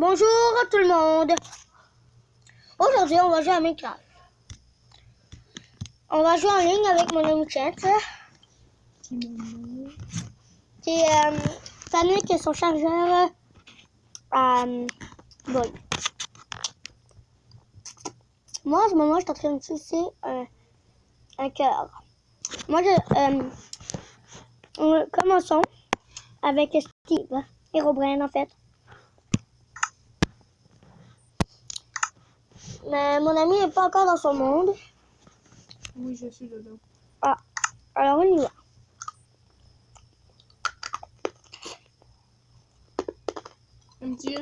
Bonjour à tout le monde. Aujourd'hui, on va jouer à Minecraft. On va jouer en ligne avec mon ami Chat. Qui panique que son chargeur vol. Moi, en ce moment, je suis en train de tisser un cœur. Moi, commençons avec Steve, Herobrine en fait. Mais mon ami n'est pas encore dans son monde. Oui, je suis dedans. Ah, alors on y va. Elle me dit,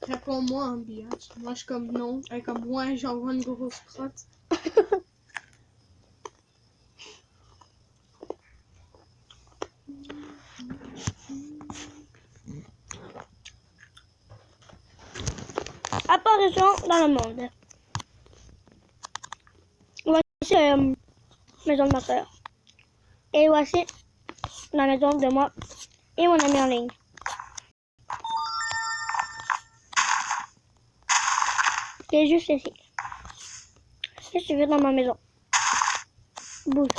réponds-moi en biatch. Moi, je suis comme non. Elle est comme, ouais, j'envoie une grosse crotte. Apparition dans le monde. Voici la maison de ma soeur. Et voici la maison de moi et mon ami en ligne. Qui est juste ici. Qu'est-ce que tu veux dans ma maison? Bouge.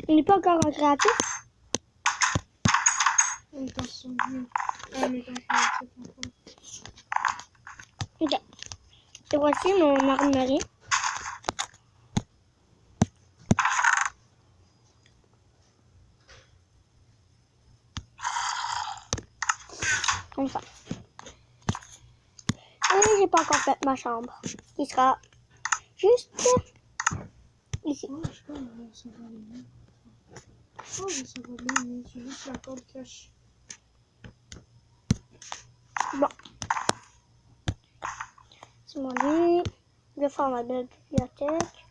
Il n'est pas encore en créatif. Attention, ah, mais attention, Ok. Et voici mon armoirie. Comme ça. Et j'ai pas encore fait ma chambre. Qui sera juste ici. Oh, je sais pas, ça va aller. Oh, ça va bien, mais c'est juste la corde cache. Bon. C'est mon lit. Je vais faire ma belle bibliothèque.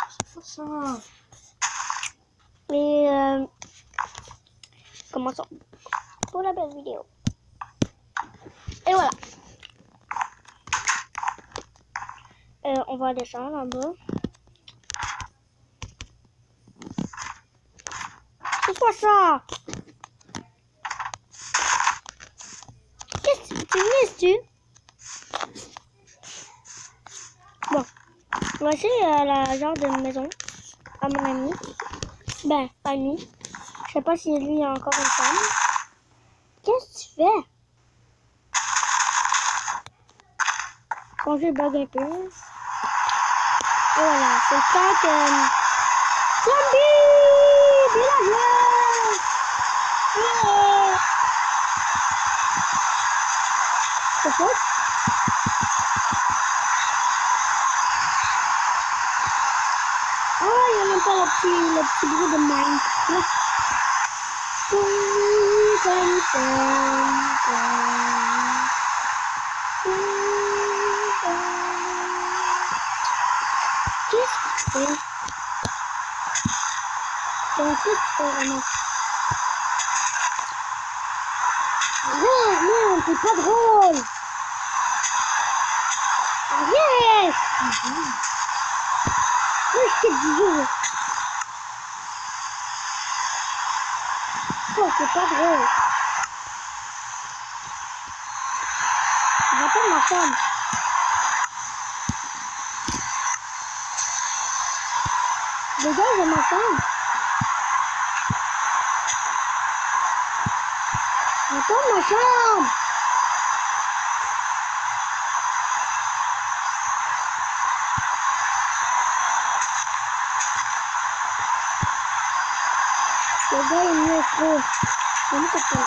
C'est pas ça. Et commençons pour la belle vidéo. Et voilà. On va descendre en bas. C'est quoi ça? Qu'est-ce que tu niaises-tu? Bon. Voici la genre de maison à mon ami. Ben, à lui. Je sais pas si lui a encore une femme. Qu'est-ce que tu fais? Son jeu bug un peu. Et voilà, c'est le temps que... Zombie! Villageois! Yeah! C'est quoi? Ah, il n'y a même pas le petit bruit de Minecraft. Qu'est-ce que tu fais? Qu'est-ce que tu fais vraiment? Non, c'est pas drôle! Arrête! Qu'est-ce que tu veux? Oh, c'est pas drôle. J'appelle ma femme. Dégage de ma femme. J'appelle ma femme. Le gars, il me laisse trop. Je vais me taper là.